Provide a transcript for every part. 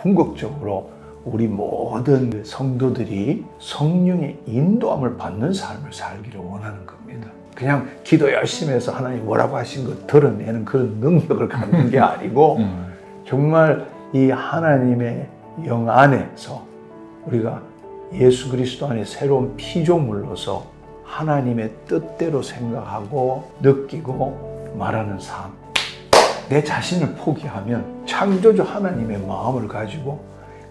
궁극적으로 우리 모든 성도들이 성령의 인도함을 받는 삶을 살기를 원하는 겁니다. 그냥 기도 열심히 해서 하나님 뭐라고 하신 거 드러내는 그런 능력을 갖는 게 아니고 정말 이 하나님의 영 안에서 우리가 예수 그리스도 안에 새로운 피조물로서 하나님의 뜻대로 생각하고 느끼고 말하는 삶. 내 자신을 포기하면 창조주 하나님의 마음을 가지고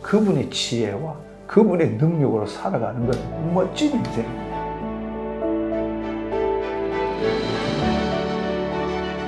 그분의 지혜와 그분의 능력으로 살아가는 건 멋진 인생입니다.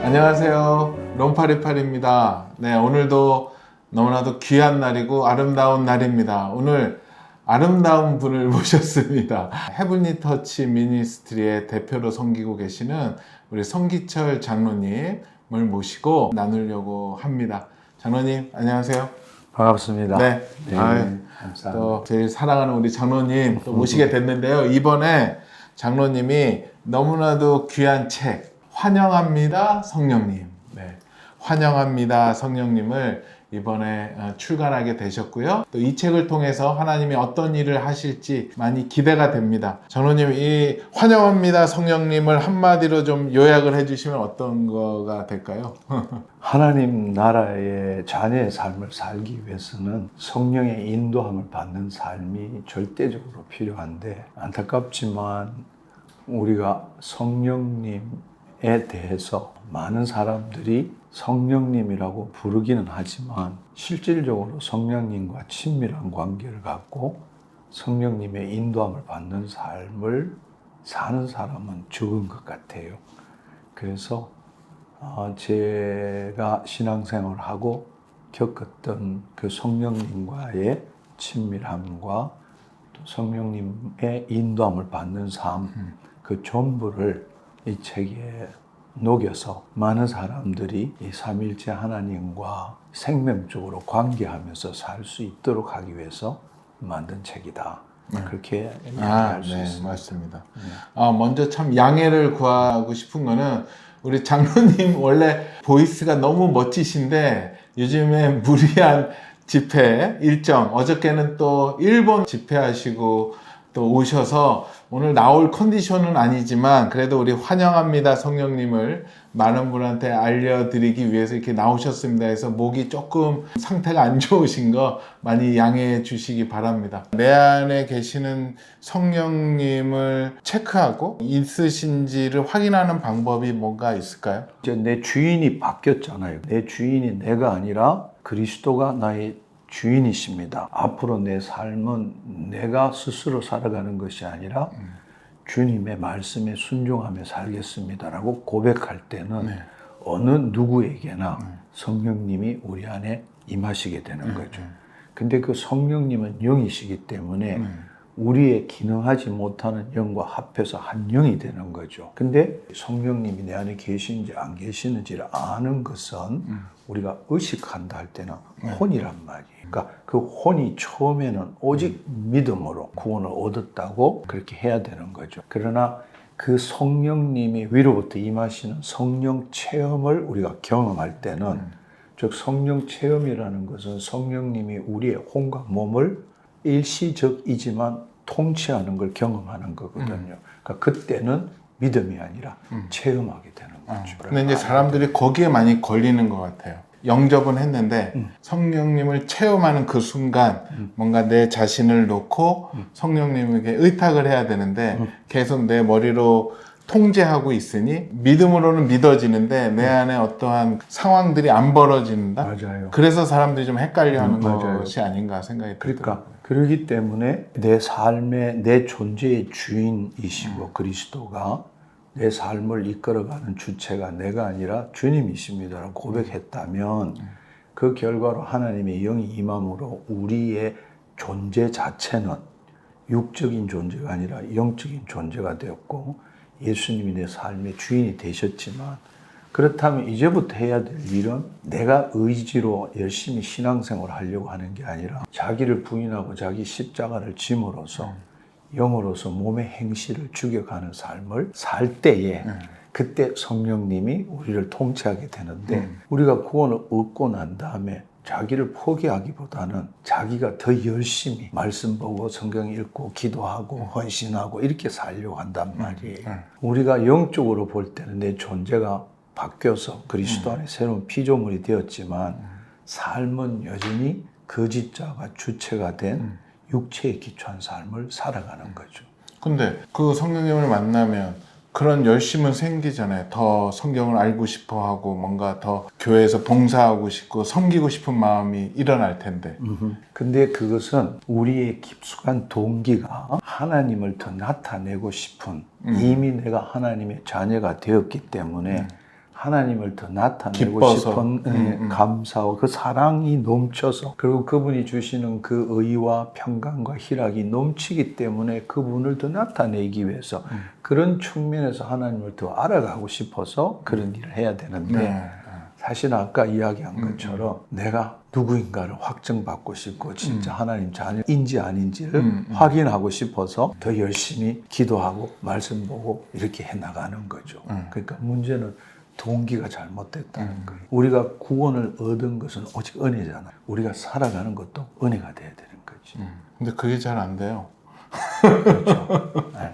안녕하세요. 롬파리팔입니다. 네, 오늘도 너무나도 귀한 날이고 아름다운 날입니다. 오늘 아름다운 분을 모셨습니다. 헤븐리 터치 미니스트리의 대표로 섬기고 계시는 우리 성기철 장로님을 모시고 나누려고 합니다. 장로님, 안녕하세요. 반갑습니다. 네. 감사합니다. 또 제일 사랑하는 우리 장로님 또 모시게 됐는데요. 이번에 장로님이 너무나도 귀한 책, 환영합니다, 성령님. 네. 환영합니다, 성령님을 이번에 출간하게 되셨고요. 또 이 책을 통해서 하나님이 어떤 일을 하실지 많이 기대가 됩니다. 장로님, 이 환영합니다, 성령님을 한마디로 좀 요약을 해주시면 어떤 거가 될까요? 하나님 나라의 자녀의 삶을 살기 위해서는 성령의 인도함을 받는 삶이 절대적으로 필요한데, 안타깝지만 우리가 성령님에 대해서 많은 사람들이 성령님이라고 부르기는 하지만 실질적으로 성령님과 친밀한 관계를 갖고 성령님의 인도함을 받는 삶을 사는 사람은 적은 것 같아요. 그래서 제가 신앙생활을 하고 겪었던 그 성령님과의 친밀함과 또 성령님의 인도함을 받는 삶, 그 전부를 이 책에 녹여서 많은 사람들이 이 삼위일체 하나님과 생명적으로 관계하면서 살 수 있도록 하기 위해서 만든 책이다. 그렇게 이야기할 수 있습니다. 맞습니다. 먼저 참 양해를 구하고 싶은 거는 우리 장로님 원래 보이스가 너무 멋지신데 요즘에 무리한 집회 일정, 어저께는 또 일본 집회하시고 또 오셔서 오늘 나올 컨디션은 아니지만 그래도 우리 환영합니다 성령님을 많은 분한테 알려드리기 위해서 이렇게 나오셨습니다 해서 목이 조금 상태가 안 좋으신 거 많이 양해해 주시기 바랍니다. 내 안에 계시는 성령님을 체크하고 있으신지를 확인하는 방법이 뭔가 있을까요? 이제 내 주인이 바뀌었잖아요. 내 주인이 내가 아니라 그리스도가 나의 주인이십니다. 앞으로 내 삶은 내가 스스로 살아가는 것이 아니라 주님의 말씀에 순종하며 살겠습니다라고 고백할 때는 어느 누구에게나 성령님이 우리 안에 임하시게 되는 거죠. 근데 그 성령님은 영이시기 때문에 우리의 기능하지 못하는 영과 합해서 한 영이 되는 거죠. 근데 성령님이 내 안에 계신지 안 계시는지를 아는 것은 우리가 의식한다 할 때는 혼이란 말이에요. 그러니까 그 혼이 처음에는 오직 믿음으로 구원을 얻었다고 그렇게 해야 되는 거죠. 그러나 그 성령님이 위로부터 임하시는 성령 체험을 우리가 경험할 때는 즉 성령 체험이라는 것은 성령님이 우리의 혼과 몸을 일시적이지만 통치하는 걸 경험하는 거거든요. 그러니까 그때는 믿음이 아니라 체험하게 되는 거죠. 근데 이제 사람들이 거기에 많이 걸리는 것 같아요. 영접은 했는데 성령님을 체험하는 그 순간 뭔가 내 자신을 놓고 성령님에게 의탁을 해야 되는데 계속 내 머리로 통제하고 있으니 믿음으로는 믿어지는데 내 안에 어떠한 상황들이 안 벌어진다? 맞아요. 그래서 사람들이 좀 헷갈려하는 맞아요. 것이 아닌가 생각이 들더라고요. 그러니까 그렇기 때문에 내 삶의 내 존재의 주인이시고 그리스도가 내 삶을 이끌어가는 주체가 내가 아니라 주님이십니다라고 고백했다면 그 결과로 하나님의 영이 임함으로 우리의 존재 자체는 육적인 존재가 아니라 영적인 존재가 되었고 예수님이 내 삶의 주인이 되셨지만 그렇다면 이제부터 해야 될 일은 내가 의지로 열심히 신앙생활을 하려고 하는 게 아니라 자기를 부인하고 자기 십자가를 짐으로써 영으로서 몸의 행실을 죽여가는 삶을 살 때에 그때 성령님이 우리를 통치하게 되는데 우리가 구원을 얻고 난 다음에 자기를 포기하기보다는 자기가 더 열심히 말씀 보고 성경 읽고 기도하고 헌신하고 이렇게 살려고 한단 말이에요. 우리가 영적으로 볼 때는 내 존재가 바뀌어서 그리스도 안에 새로운 피조물이 되었지만 삶은 여전히 거짓자가 주체가 된 육체에 기초한 삶을 살아가는 거죠. 근데 그 성령님을 만나면 그런 열심은 생기잖아요. 더 성경을 알고 싶어 하고 뭔가 더 교회에서 봉사하고 싶고 섬기고 싶은 마음이 일어날 텐데. 근데 그것은 우리의 깊숙한 동기가 하나님을 더 나타내고 싶은 이미 내가 하나님의 자녀가 되었기 때문에 하나님을 더 나타내고 기뻐서. 싶은 감사와 그 사랑이 넘쳐서 그리고 그분이 주시는 그 의와 평강과 희락이 넘치기 때문에 그분을 더 나타내기 위해서 그런 측면에서 하나님을 더 알아가고 싶어서 그런 일을 해야 되는데 사실 아까 이야기한 것처럼 내가 누구인가를 확증받고 싶고 진짜 하나님 자녀인지 아닌지를 확인하고 싶어서 더 열심히 기도하고 말씀 보고 이렇게 해나가는 거죠. 그러니까 문제는 동기가 잘못됐다는 거예요. 우리가 구원을 얻은 것은 오직 은혜잖아요. 우리가 살아가는 것도 은혜가 돼야 되는 거지. 근데 그게 잘 안 돼요. 그렇죠. 네.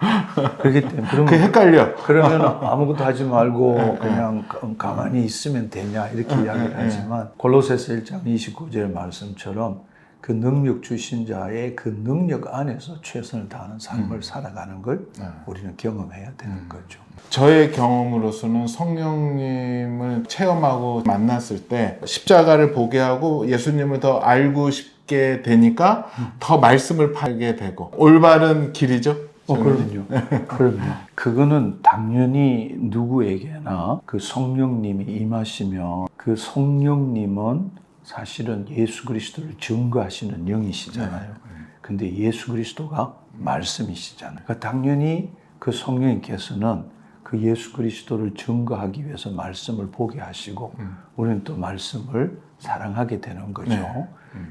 그렇기 때문에 그게 헷갈려. 그러면 아무것도 하지 말고 그냥 가만히 있으면 되냐 이렇게 이야기를 하지만 골로새서 1장 29절 말씀처럼 그 능력 주신 자의 그 능력 안에서 최선을 다하는 삶을 살아가는 걸 우리는 경험해야 되는 거죠. 저의 경험으로서는 성령님을 체험하고 만났을 때 십자가를 보게 하고 예수님을 더 알고 싶게 되니까 더 말씀을 팔게 되고 올바른 길이죠. 그럼요. 그럼요. 그거는 당연히 누구에게나 그 성령님이 임하시면 그 성령님은 사실은 예수 그리스도를 증거하시는 영이시잖아요. 근데 예수 그리스도가 말씀이시잖아요. 그러니까 당연히 그 성령님께서는 그 예수 그리스도를 증거하기 위해서 말씀을 보게 하시고 우리는 또 말씀을 사랑하게 되는 거죠.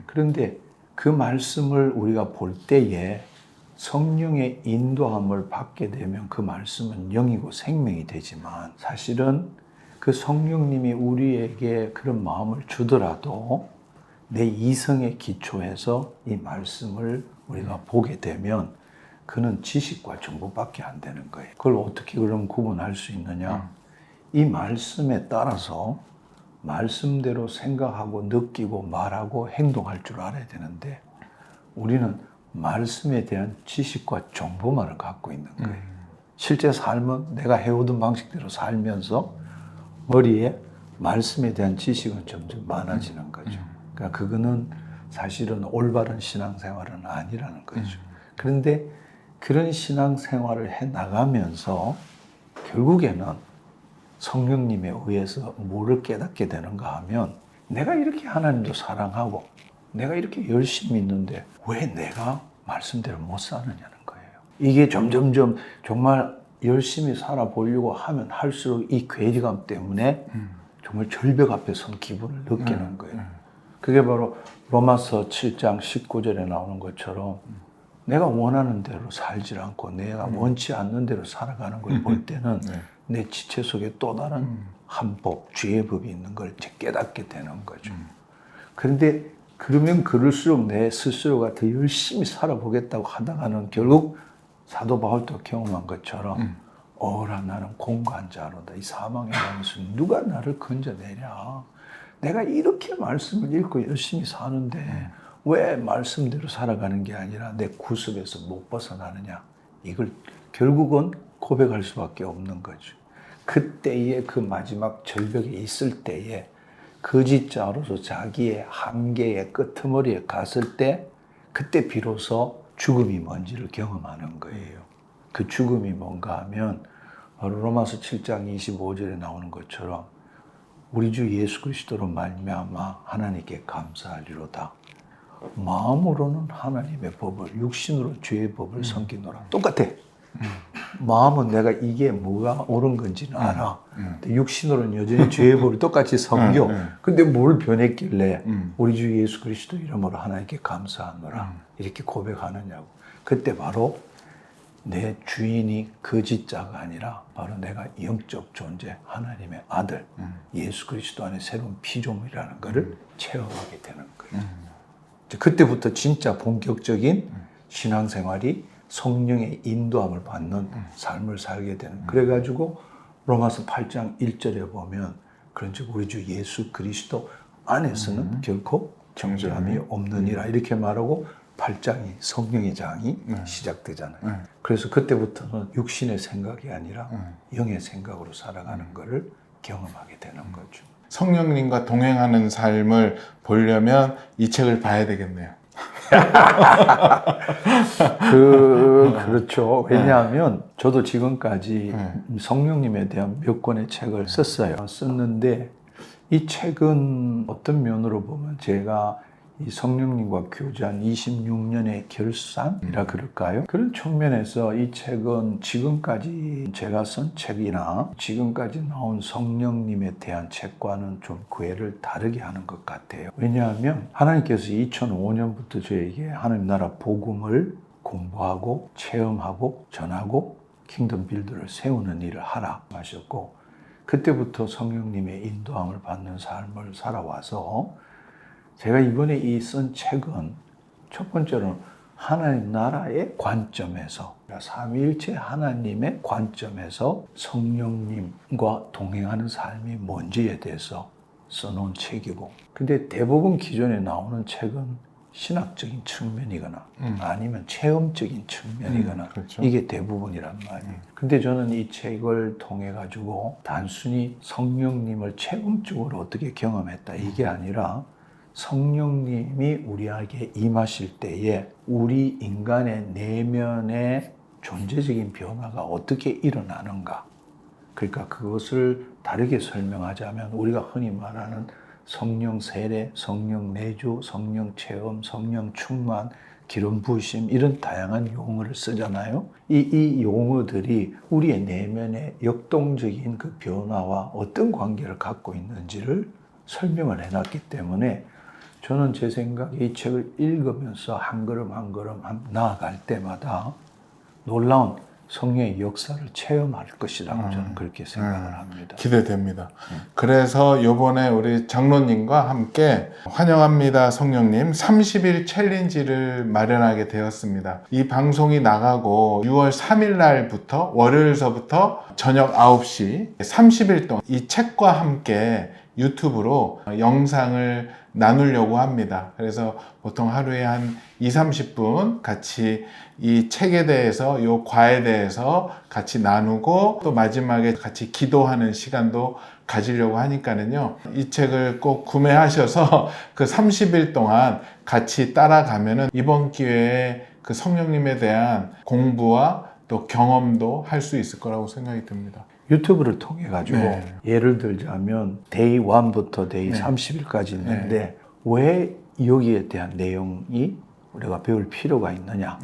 그런데 그 말씀을 우리가 볼 때에 성령의 인도함을 받게 되면 그 말씀은 영이고 생명이 되지만 사실은 그 성령님이 우리에게 그런 마음을 주더라도 내 이성에 기초해서 이 말씀을 우리가 보게 되면 그는 지식과 정보밖에 안 되는 거예요. 그걸 어떻게 그럼 구분할 수 있느냐? 이 말씀에 따라서 말씀대로 생각하고 느끼고 말하고 행동할 줄 알아야 되는데 우리는 말씀에 대한 지식과 정보만을 갖고 있는 거예요. 실제 삶은 내가 해오던 방식대로 살면서 머리에 말씀에 대한 지식은 점점 많아지는 거죠. 그러니까 그거는 사실은 올바른 신앙생활은 아니라는 거죠. 그런데 그런 신앙생활을 해 나가면서 결국에는 성령님에 의해서 뭐를 깨닫게 되는가 하면 내가 이렇게 하나님도 사랑하고 내가 이렇게 열심히 있는데 왜 내가 말씀대로 못 사느냐는 거예요. 이게 점점점 정말 열심히 살아보려고 하면 할수록 이 괴리감 때문에 정말 절벽 앞에 선 기분을 느끼는 거예요. 그게 바로 로마서 7장 19절에 나오는 것처럼 내가 원하는 대로 살지 않고 내가 원치 않는 대로 살아가는 걸 볼 때는 내 지체 속에 또 다른 한법, 죄의 법이 있는 걸 깨닫게 되는 거죠. 그런데 그러면 그럴수록 내 스스로가 더 열심히 살아보겠다고 하다가는 결국 사도 바울도 경험한 것처럼 어라 나는 공고한 자로다. 이 사망의 방에서 누가 나를 건져내랴. 내가 이렇게 말씀을 읽고 열심히 사는데 왜 말씀대로 살아가는 게 아니라 내 구습에서 못 벗어나느냐. 이걸 결국은 고백할 수밖에 없는 거죠. 그때의 그 마지막 절벽에 있을 때에 거짓자로서 자기의 한계의 끄트머리에 갔을 때 그때 비로소 죽음이 뭔지를 경험하는 거예요. 그 죽음이 뭔가 하면 바로 로마서 7장 25절에 나오는 것처럼 우리 주 예수 그리스도로 말미암아 하나님께 감사하리로다. 마음으로는 하나님의 법을 육신으로 죄의 법을 섬기노라. 똑같아. 마음은 내가 이게 뭐가 옳은 건지는 알아. 근데 육신으로는 여전히 죄의 법을 똑같이 섬겨. 근데 뭘 변했길래 우리 주 예수 그리스도 이름으로 하나님께 감사하노라. 이렇게 고백하느냐고. 그때 바로 내 주인이 거짓자가 아니라 바로 내가 영적 존재, 하나님의 아들, 예수 그리스도 안에 새로운 피조물이라는 것을 체험하게 되는 거예요. 이제 그때부터 진짜 본격적인 신앙생활이 성령의 인도함을 받는 삶을 살게 되는. 그래가지고 로마서 8장 1절에 보면 그런즉 우리 주 예수 그리스도 안에서는 결코 정죄함이 없느니라 이렇게 말하고 8장이 성령의 장이 시작되잖아요. 그래서 그때부터는 육신의 생각이 아니라 영의 생각으로 살아가는 것을 경험하게 되는 거죠. 성령님과 동행하는 삶을 보려면 이 책을 봐야 되겠네요. 그렇죠. 왜냐하면 저도 지금까지 성령님에 대한 몇 권의 책을 썼어요. 썼는데 이 책은 어떤 면으로 보면 제가 이 성령님과 교제한 26년의 결산이라 그럴까요? 그런 측면에서 이 책은 지금까지 제가 쓴 책이나 지금까지 나온 성령님에 대한 책과는 좀 궤를 다르게 하는 것 같아요. 왜냐하면 하나님께서 2005년부터 저에게 하나님 나라 복음을 공부하고 체험하고 전하고 킹덤 빌드를 세우는 일을 하라 하셨고, 그때부터 성령님의 인도함을 받는 삶을 살아와서 제가 이번에 이 쓴 책은 첫 번째로는 하나님 나라의 관점에서, 삼위일체 하나님의 관점에서 성령님과 동행하는 삶이 뭔지에 대해서 써놓은 책이고, 근데 대부분 기존에 나오는 책은 신학적인 측면이거나 아니면 체험적인 측면이거나 그렇죠. 이게 대부분이란 말이에요. 근데 저는 이 책을 통해 가지고 단순히 성령님을 체험적으로 어떻게 경험했다 이게 아니라 성령님이 우리에게 임하실 때에 우리 인간의 내면의 존재적인 변화가 어떻게 일어나는가, 그러니까 그것을 다르게 설명하자면 우리가 흔히 말하는 성령 세례, 성령 내주, 성령 체험, 성령 충만, 기름 부으심 이런 다양한 용어를 쓰잖아요. 이 용어들이 우리의 내면의 역동적인 그 변화와 어떤 관계를 갖고 있는지를 설명을 해놨기 때문에 저는 제 생각에 이 책을 읽으면서 한 걸음 한 걸음 나아갈 때마다 놀라운 성령의 역사를 체험할 것이라고 저는 그렇게 생각을 합니다. 기대됩니다. 그래서 이번에 우리 장로님과 함께 환영합니다 성령님 30일 챌린지를 마련하게 되었습니다. 이 방송이 나가고 6월 3일 날부터 월요일서부터 저녁 9시 30일 동안 이 책과 함께 유튜브로 영상을 나누려고 합니다. 그래서 보통 하루에 한 20-30분 같이 이 책에 대해서, 이 과에 대해서 같이 나누고 또 마지막에 같이 기도하는 시간도 가지려고 하니까는요. 이 책을 꼭 구매하셔서 그 30일 동안 같이 따라가면은 이번 기회에 그 성령님에 대한 공부와 또 경험도 할 수 있을 거라고 생각이 듭니다. 유튜브를 통해 가지고 예를 들자면 데이 1부터 데이 30일까지 있는데 왜 여기에 대한 내용이 우리가 배울 필요가 있느냐,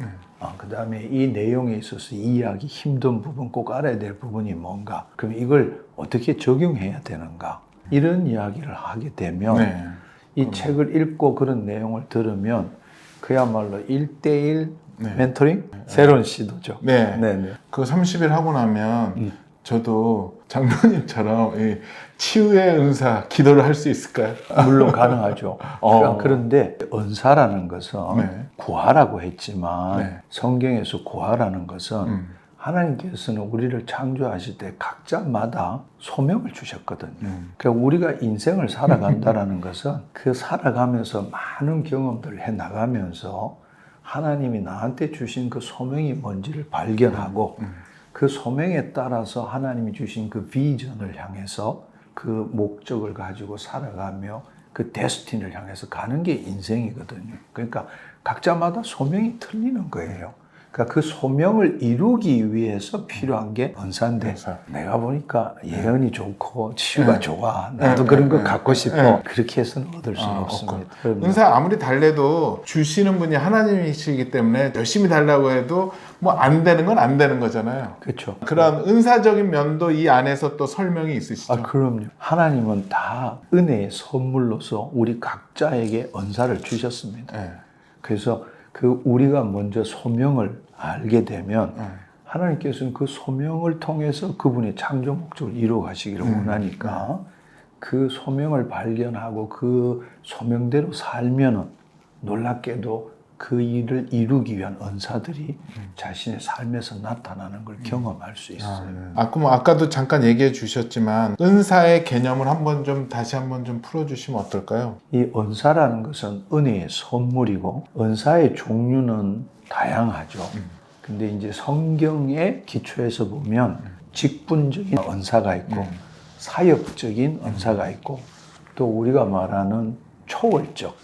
그 다음에 이 내용에 있어서 이해하기 힘든 부분, 꼭 알아야 될 부분이 뭔가, 그럼 이걸 어떻게 적용해야 되는가, 이런 이야기를 하게 되면 이 책을 읽고 그런 내용을 들으면 그야말로 1:1 멘토링? 새로운 시도죠. 그 30일 하고 나면 저도 장로님처럼 이 치유의 은사 기도를 할 수 있을까요? 물론 가능하죠. 그런데 은사라는 것은 구하라고 했지만 성경에서 구하라는 것은 하나님께서는 우리를 창조하실 때 각자마다 소명을 주셨거든요. 그러니까 우리가 인생을 살아간다는 것은 그 살아가면서 많은 경험들을 해나가면서 하나님이 나한테 주신 그 소명이 뭔지를 발견하고 그 소명에 따라서 하나님이 주신 그 비전을 향해서 그 목적을 가지고 살아가며 그 데스티니를 향해서 가는 게 인생이거든요. 그러니까 각자마다 소명이 틀리는 거예요. 그러니까 그 소명을 이루기 위해서 필요한 게 은사인데 내가 보니까 예언이 좋고 치유가 좋아, 나도 그런 거 갖고 싶어, 그렇게 해서는 얻을 수는 없습니다. 은사 아무리 달래도 주시는 분이 하나님이시기 때문에 열심히 달라고 해도 뭐 안 되는 건 안 되는 거잖아요. 그렇죠. 그런 은사적인 면도 이 안에서 또 설명이 있으시죠? 그럼요. 하나님은 다 은혜의 선물로서 우리 각자에게 은사를 주셨습니다. 그래서 그 우리가 먼저 소명을 알게 되면 하나님께서는 그 소명을 통해서 그분의 창조 목적을 이루어 가시기를 원하니까 그 소명을 발견하고 그 소명대로 살면은 놀랍게도 그 일을 이루기 위한 은사들이 자신의 삶에서 나타나는 걸 경험할 수 있어요. 그럼 아까도 잠깐 얘기해 주셨지만 은사의 개념을 다시 한번 좀 풀어주시면 어떨까요? 이 은사라는 것은 은혜의 선물이고 은사의 종류는 다양하죠. 근데 이제 성경의 기초에서 보면 직분적인 은사가 있고 사역적인 은사가 있고 또 우리가 말하는 초월적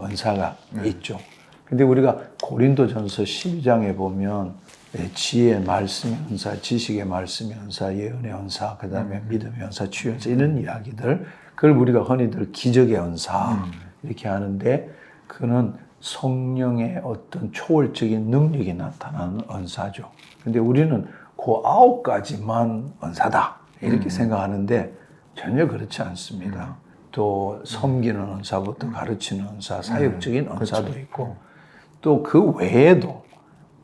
은사가 있죠. 근데 우리가 고린도전서 12장에 보면 지혜의 말씀의 은사, 지식의 말씀의 은사, 예언의 은사, 그 다음에 믿음의 은사, 치유의 은사 이런 이야기들 그걸 우리가 흔히들 기적의 은사 이렇게 하는데 그는 성령의 어떤 초월적인 능력이 나타나는 은사죠. 근데 우리는 그 9가지만 은사다 이렇게 생각하는데 전혀 그렇지 않습니다. 또 섬기는 은사부터 가르치는 은사, 사역적인 은사도 있고 또 그 외에도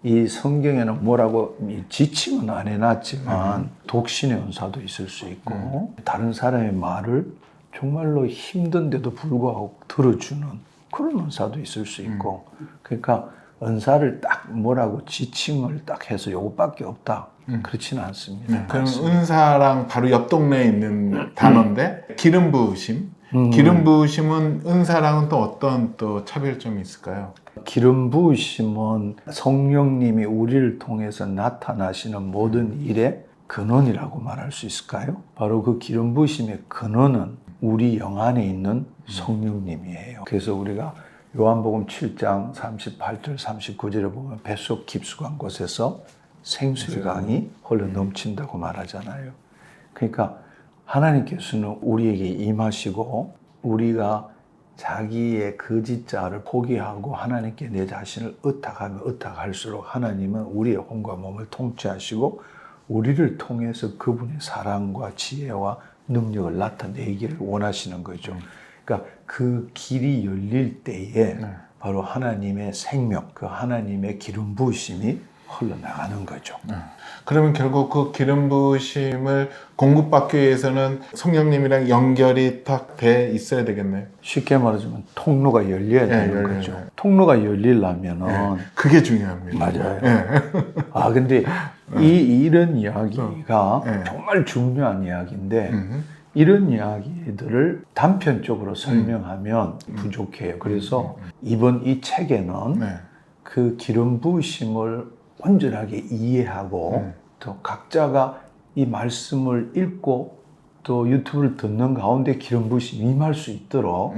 이 성경에는 뭐라고 지침은 안 해놨지만 독신의 은사도 있을 수 있고 다른 사람의 말을 정말로 힘든데도 불구하고 들어주는 그런 은사도 있을 수 있고 그러니까 은사를 딱 뭐라고 지칭을 딱 해서 요것밖에 없다 그렇지는 않습니다. 그럼 은사랑 바로 옆 동네에 있는 단어인데 기름 부으심. 기름 부으심은 은사랑은 또 어떤 또 차별점이 있을까요? 기름 부으심은 성령님이 우리를 통해서 나타나시는 모든 일의 근원이라고 말할 수 있을까요? 바로 그 기름 부으심의 근원은 우리 영 안에 있는 성령님이에요. 그래서 우리가 요한복음 7장 38절 39절에 보면 뱃속 깊숙한 곳에서 생수의 강이 흘러 넘친다고 말하잖아요. 그러니까 하나님께서는 우리에게 임하시고 우리가 자기의 거짓자를 포기하고 하나님께 내 자신을 의탁하면 의탁할수록 하나님은 우리의 혼과 몸을 통치하시고 우리를 통해서 그분의 사랑과 지혜와 능력을 나타내기를 원하시는 거죠. 그러니까 그 길이 열릴 때에 바로 하나님의 생명, 그 하나님의 기름 부으심이 흘러나가는 거죠. 그러면 결국 그 기름 부으심을 공급받기 위해서는 성령님이랑 연결이 딱 돼 있어야 되겠네요. 쉽게 말하자면 통로가 열려야 되는 거죠. 통로가 열리려면은 그게 중요합니다. 맞아요. 근데 이런 이야기가 정말 중요한 이야기인데 이런 이야기들을 단편적으로 설명하면 부족해요. 그래서 이번 이 책에는 그 기름 부으심을 온전하게 이해하고 또 각자가 이 말씀을 읽고 또 유튜브를 듣는 가운데 기름 부으심이 임할 수 있도록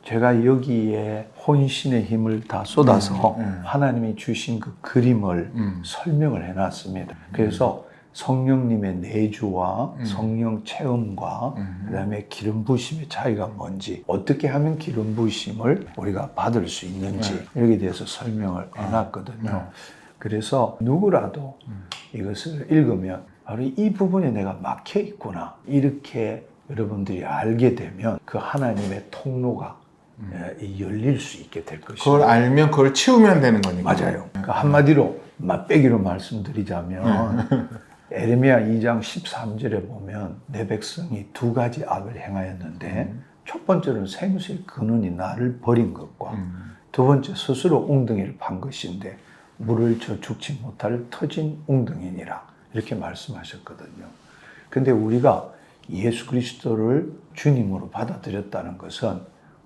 제가 여기에 혼신의 힘을 다 쏟아서 하나님이 주신 그 그림을 설명을 해놨습니다. 그래서 성령님의 내주와 성령 체험과 그다음에 기름 부으심의 차이가 뭔지 어떻게 하면 기름 부으심을 우리가 받을 수 있는지 여기에 대해서 설명을 해놨거든요. 그래서 누구라도 이것을 읽으면 바로 이 부분에 내가 막혀 있구나 이렇게 여러분들이 알게 되면 그 하나님의 통로가 열릴 수 있게 될 것입니다. 그걸 알면 그걸 치우면 되는 거니까. 맞아요. 그러니까 한마디로 맛배기로 말씀드리자면 에레미야 2장 13절에 보면 내 백성이 2가지 악을 행하였는데 첫 번째는 생수의 근원이 나를 버린 것과 두 번째 스스로 웅덩이를 판 것인데 물을 저 죽지 못할 터진 웅덩이니라 이렇게 말씀하셨거든요. 근데 우리가 예수 그리스도를 주님으로 받아들였다는 것은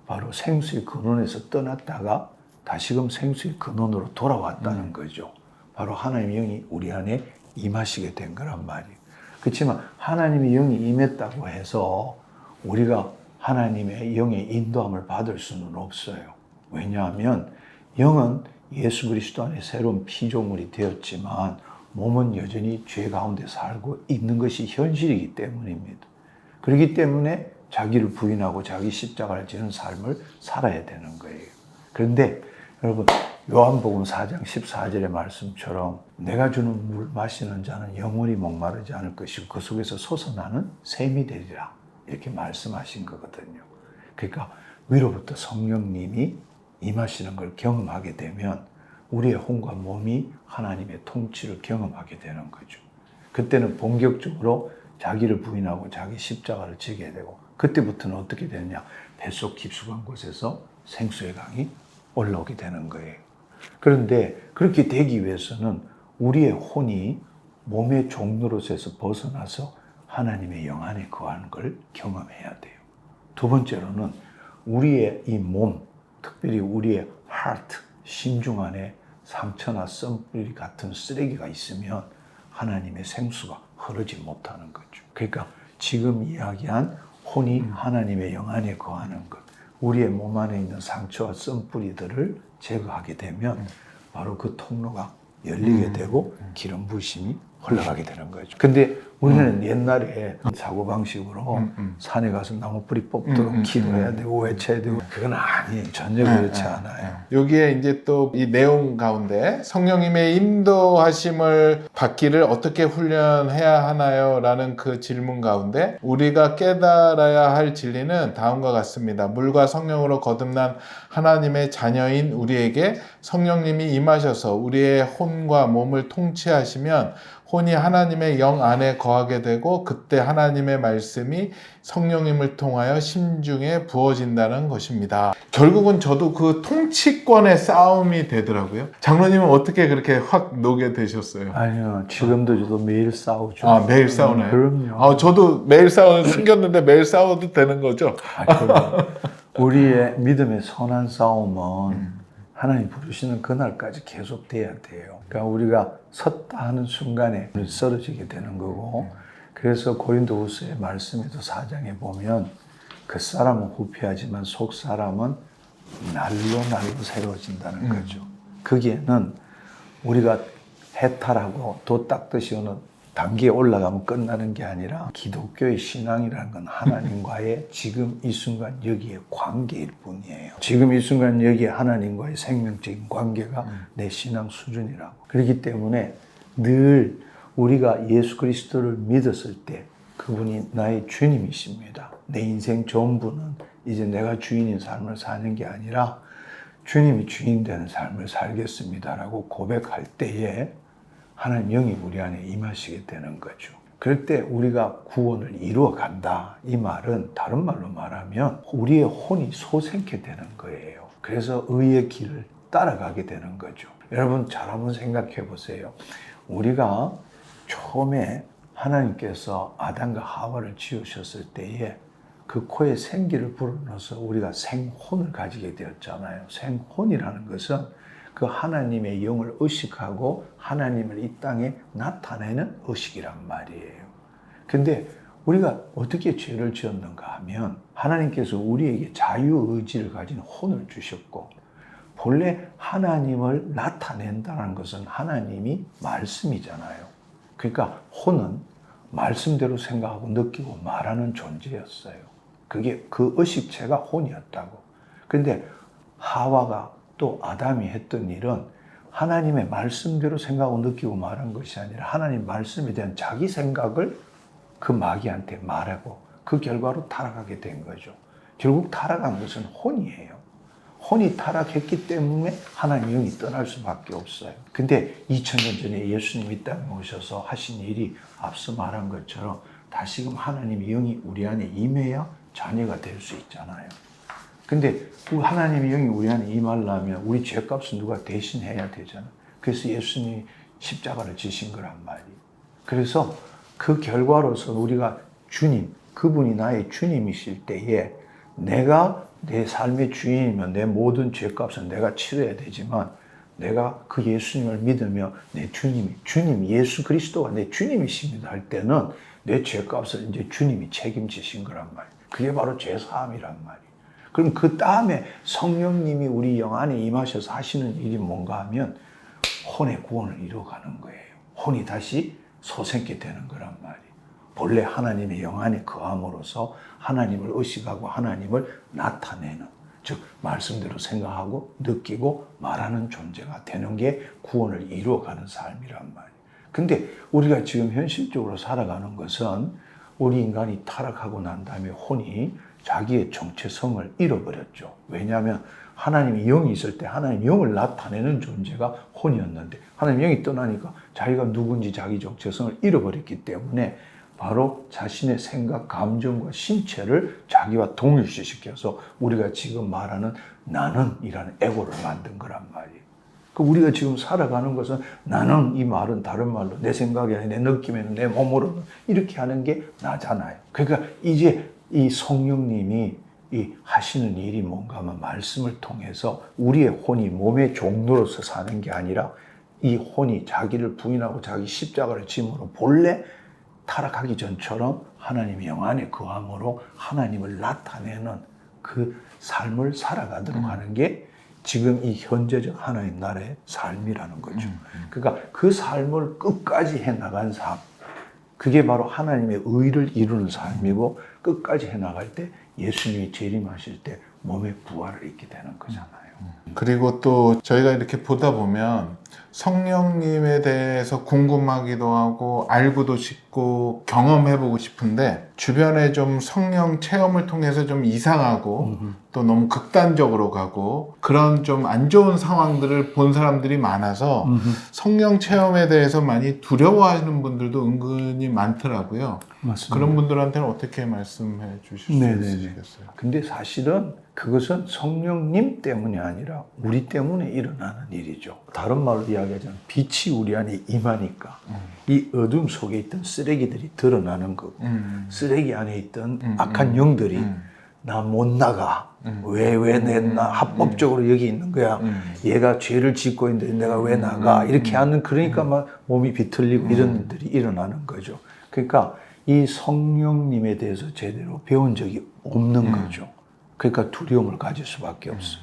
바로 생수의 근원에서 떠났다가 다시금 생수의 근원으로 돌아왔다는 거죠. 바로 하나님의 영이 우리 안에 임하시게 된 거란 말이에요. 그렇지만 하나님의 영이 임했다고 해서 우리가 하나님의 영의 인도함을 받을 수는 없어요. 왜냐하면 영은 예수 그리스도 안에 새로운 피조물이 되었지만 몸은 여전히 죄 가운데 살고 있는 것이 현실이기 때문입니다. 그렇기 때문에 자기를 부인하고 자기 십자가를 지는 삶을 살아야 되는 거예요. 그런데 여러분 요한복음 4장 14절의 말씀처럼 내가 주는 물 마시는 자는 영원히 목마르지 않을 것이고 그 속에서 솟아나는 샘이 되리라 이렇게 말씀하신 거거든요. 그러니까 위로부터 성령님이 임하시는 걸 경험하게 되면 우리의 혼과 몸이 하나님의 통치를 경험하게 되는 거죠. 그때는 본격적으로 자기를 부인하고 자기 십자가를 지게 되고, 그때부터는 어떻게 되느냐, 뱃속 깊숙한 곳에서 생수의 강이 올라오게 되는 거예요. 그런데 그렇게 되기 위해서는 우리의 혼이 몸의 종로로서 벗어나서 하나님의 영 안에 거하는 걸 경험해야 돼요. 두 번째로는 우리의 이 몸, 특별히 우리의 하트, 심중 안에 상처나 썬뿌리 같은 쓰레기가 있으면 하나님의 생수가 흐르지 못하는 거죠. 그러니까 지금 이야기한 혼이 하나님의 영 안에 거하는 것, 우리의 몸 안에 있는 상처와 썬뿌리들을 제거하게 되면 바로 그 통로가 열리게 되고 기름 부으심이 흘러가게 되는 거죠. 근데 우리는 옛날에 사고방식으로 산에 가서 나무뿌리 뽑도록 기도해야 되고 외쳐야 되고, 그건 아니에요. 전혀 그렇지 않아요. 여기에 이제 또 이 내용 가운데 성령님의 인도하심을 받기를 어떻게 훈련해야 하나요? 라는 그 질문 가운데 우리가 깨달아야 할 진리는 다음과 같습니다. 물과 성령으로 거듭난 하나님의 자녀인 우리에게 성령님이 임하셔서 우리의 혼과 몸을 통치하시면 혼이 하나님의 영 안에 거하게 되고, 그때 하나님의 말씀이 성령님을 통하여 심중에 부어진다는 것입니다. 결국은 저도 그 통치권의 싸움이 되더라고요. 장로님은 어떻게 그렇게 확 녹게 되셨어요? 아니요, 지금도 저도 매일 싸우죠. 아, 매일 싸우나요? 그럼요. 저도 매일 생겼는데 매일 싸워도 되는 거죠? 그럼요. 우리의 믿음의 선한 싸움은 하나님 부르시는 그날까지 계속 돼야 돼요. 그러니까 우리가 섰다 하는 순간에 쓰러지게 되는 거고, 그래서 고린도후서의 말씀에도 4장에 보면 그 사람은 후피하지만 속 사람은 날로 새로워진다는 거죠. 거기에는 우리가 해탈하고 도 닦듯이 어느 단계에 올라가면 끝나는 게 아니라, 기독교의 신앙이라는 건 하나님과의 지금 이 순간 여기의 관계일 뿐이에요. 지금 이 순간 여기에 하나님과의 생명적인 관계가 내 신앙 수준이라고. 그렇기 때문에 늘 우리가 예수 그리스도를 믿었을 때 그분이 나의 주님이십니다. 내 인생 전부는 이제 내가 주인인 삶을 사는 게 아니라 주님이 주인 되는 삶을 살겠습니다라고 고백할 때에 하나님 영이 우리 안에 임하시게 되는 거죠. 그럴 때 우리가 구원을 이루어 간다. 이 말은 다른 말로 말하면 우리의 혼이 솟게 되는 거예요. 그래서 의의 길을 따라가게 되는 거죠. 여러분 잘 한번 생각해 보세요. 우리가 처음에 하나님께서 아담과 하와를 지으셨을 때에 그 코에 생기를 불어넣어서 우리가 생혼을 가지게 되었잖아요. 생혼이라는 것은 그 하나님의 영을 의식하고 하나님을 이 땅에 나타내는 의식이란 말이에요. 근데 우리가 어떻게 죄를 지었는가 하면, 하나님께서 우리에게 자유의지를 가진 혼을 주셨고, 본래 하나님을 나타낸다는 것은 하나님이 말씀이잖아요. 그러니까 혼은 말씀대로 생각하고 느끼고 말하는 존재였어요. 그게 그 의식체가 혼이었다고. 그런데 하와가 또 아담이 했던 일은 하나님의 말씀대로 생각하고 느끼고 말한 것이 아니라 하나님 말씀에 대한 자기 생각을 그 마귀한테 말하고 그 결과로 타락하게 된 거죠. 결국 타락한 것은 혼이에요. 혼이 타락했기 때문에 하나님의 영이 떠날 수밖에 없어요. 근데 2000년 전에 예수님이 이 땅에 오셔서 하신 일이 앞서 말한 것처럼 다시금 하나님의 영이 우리 안에 임해야 자녀가 될 수 있잖아요. 근데 하나님의 영이 우리 안에 임하려면 우리 죄값은 누가 대신해야 되잖아요. 그래서 예수님이 십자가를 지신 거란 말이에요. 그래서 그 결과로서 우리가 주님, 그분이 나의 주님이실 때에 내가 내 삶의 주인이면 내 모든 죄값은 내가 치러야 되지만, 내가 그 예수님을 믿으며 내 주님 예수 그리스도가 내 주님이십니다 할 때는 내 죄값을 이제 주님이 책임지신 거란 말이에요. 그게 바로 죄사함이란 말이에요. 그럼 그 다음에 성령님이 우리 영 안에 임하셔서 하시는 일이 뭔가 하면 혼의 구원을 이루어가는 거예요. 혼이 다시 솟게 되는 거란 말이에요. 본래 하나님의 영 안에 거함으로써 하나님을 의식하고 하나님을 나타내는, 즉 말씀대로 생각하고 느끼고 말하는 존재가 되는 게 구원을 이루어가는 삶이란 말이에요. 근데 우리가 지금 현실적으로 살아가는 것은 우리 인간이 타락하고 난 다음에 혼이 자기의 정체성을 잃어버렸죠. 왜냐하면 하나님이 영이 있을 때 하나님 영을 나타내는 존재가 혼이었는데 하나님 영이 떠나니까 자기가 누군지 자기 정체성을 잃어버렸기 때문에 바로 자신의 생각, 감정과 신체를 자기와 동일시시켜서 우리가 지금 말하는 나는이라는 에고를 만든 거란 말이에요. 그 우리가 지금 살아가는 것은 나는 이 말은 다른 말로 내 생각이 아니라 내 느낌에는 내 몸으로는 이렇게 하는 게 나잖아요. 그러니까 이제 이 성령님이 이 하시는 일이 뭔가 하면 말씀을 통해서 우리의 혼이 몸의 종로로서 사는 게 아니라 이 혼이 자기를 부인하고 자기 십자가를 짐으로 본래 타락하기 전처럼 하나님의 영 안에 거함으로 하나님을 나타내는 그 삶을 살아가도록 하는 게 지금 이 현재적 하나님 나라의 삶이라는 거죠. 그러니까 그 삶을 끝까지 해나간 삶, 그게 바로 하나님의 의를 이루는 삶이고 끝까지 해나갈 때 예수님이 재림하실 때 몸의 부활을 입게 되는 거잖아요. 그리고 또 저희가 이렇게 보다 보면 성령님에 대해서 궁금하기도 하고 알고도 싶고 경험해보고 싶은데 주변에 좀 성령 체험을 통해서 좀 이상하고 또 너무 극단적으로 가고 그런 좀 안 좋은 상황들을 본 사람들이 많아서 성령 체험에 대해서 많이 두려워하는 분들도 은근히 많더라고요. 맞습니다. 그런 분들한테는 어떻게 말씀해 주실 수 있으시겠어요? 근데 사실은 그것은 성령님 때문이 아니라 우리 때문에 일어나는 일이죠. 다른 말로 이야기하자면 빛이 우리 안에 임하니까 이 어둠 속에 있던 쓰레기들이 드러나는 거고 쓰레기 안에 있던 악한 영들이 나 못 나가. 왜 냈나? 합법적으로 여기 있는 거야. 얘가 죄를 짓고 있는데 내가 왜 나가? 이렇게 하는, 그러니까 막 몸이 비틀리고 이런 일들이 일어나는 거죠. 그러니까 이 성령님에 대해서 제대로 배운 적이 없는 거죠. 그러니까 두려움을 가질 수밖에 없어요.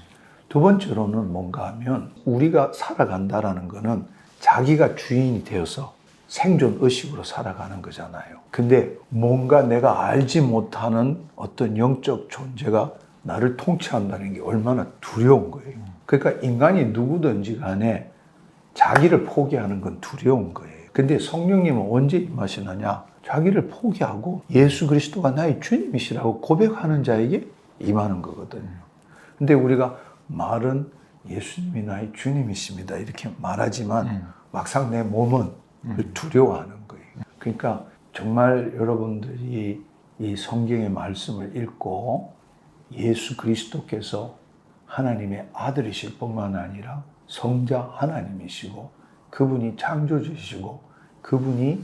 두 번째로는 뭔가 하면 우리가 살아간다라는 거는 자기가 주인이 되어서 생존 의식으로 살아가는 거잖아요. 근데 뭔가 내가 알지 못하는 어떤 영적 존재가 나를 통치한다는 게 얼마나 두려운 거예요. 그러니까 인간이 누구든지 간에 자기를 포기하는 건 두려운 거예요. 근데 성령님은 언제 임하시느냐? 자기를 포기하고 예수 그리스도가 나의 주님이시라고 고백하는 자에게 임하는 거거든요. 근데 우리가 말은 예수님이 나의 주님이십니다 이렇게 말하지만 막상 내 몸은 두려워하는 거예요. 그러니까 정말 여러분들이 이 성경의 말씀을 읽고 예수 그리스도께서 하나님의 아들이실 뿐만 아니라 성자 하나님이시고 그분이 창조주시고 그분이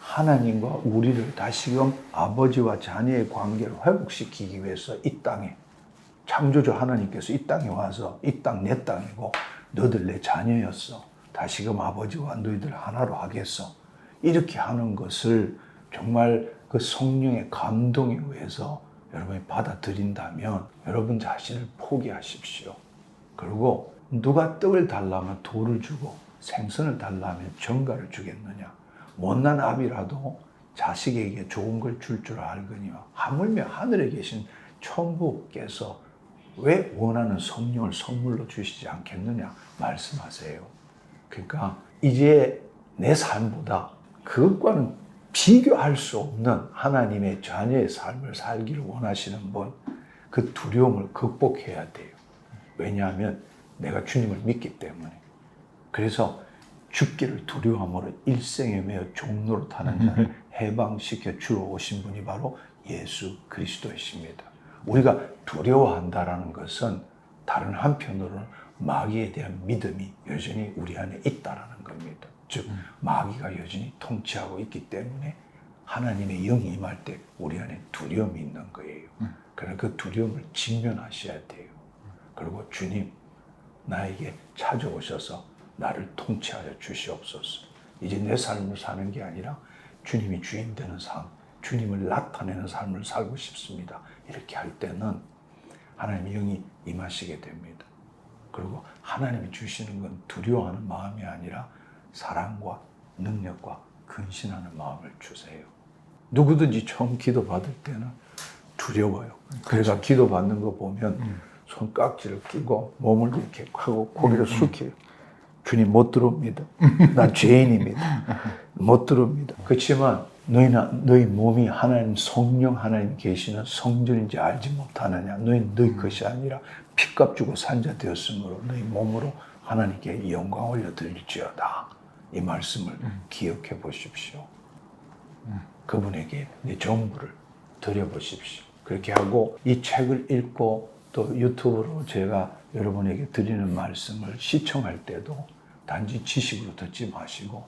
하나님과 우리를 다시금 아버지와 자녀의 관계를 회복시키기 위해서 이 땅에 창조주 하나님께서 이 땅에 와서 이 땅 내 땅이고 너들 내 자녀였어. 다시금 아버지와 너희들 하나로 하겠어. 이렇게 하는 것을 정말 그 성령의 감동에 의해서 여러분이 받아들인다면 여러분 자신을 포기하십시오. 그리고 누가 떡을 달라면 돌을 주고 생선을 달라면 정갈을 주겠느냐. 못난 아비라도 자식에게 좋은 걸 줄 줄 알거니와 하물며 하늘에 계신 천부께서 왜 원하는 성령을 선물로 주시지 않겠느냐 말씀하세요. 그러니까 이제 내 삶보다 그것과는 비교할 수 없는 하나님의 자녀의 삶을 살기를 원하시는 분, 그 두려움을 극복해야 돼요. 왜냐하면 내가 주님을 믿기 때문에. 그래서 죽기를 두려움으로 일생에 매어 종로로 타는 자를 해방시켜 주러 오신 분이 바로 예수 그리스도이십니다. 우리가 두려워한다는 것은 다른 한편으로는 마귀에 대한 믿음이 여전히 우리 안에 있다는 겁니다. 즉 마귀가 여전히 통치하고 있기 때문에 하나님의 영이 임할 때 우리 안에 두려움이 있는 거예요. 그러나 그 두려움을 직면하셔야 돼요. 그리고 주님, 나에게 찾아오셔서 나를 통치하여 주시옵소서. 이제 내 삶을 사는 게 아니라 주님이 주인 되는 삶, 주님을 나타내는 삶을 살고 싶습니다. 이렇게 할 때는 하나님의 영이 임하시게 됩니다. 그리고 하나님이 주시는 건 두려워하는 마음이 아니라 사랑과 능력과 근신하는 마음을 주세요. 누구든지 처음 기도 받을 때는 두려워요. 그래서 기도 받는 거 보면 손깍지를 끼고 몸을 이렇게 하고 고개를 숙여요. 주님 못 들어옵니다. 난 죄인입니다. 못 들어옵니다. 그렇지만 너희 몸이 하나님 성령 하나님 계시는 성전인지 알지 못하느냐. 너희 것이 아니라 피값 주고 산 자 되었으므로 너희 몸으로 하나님께 영광 올려 드릴지어다. 이 말씀을 기억해 보십시오. 그분에게 내 전부를 드려보십시오. 그렇게 하고 이 책을 읽고 또 유튜브로 제가 여러분에게 드리는 말씀을 시청할 때도 단지 지식으로 듣지 마시고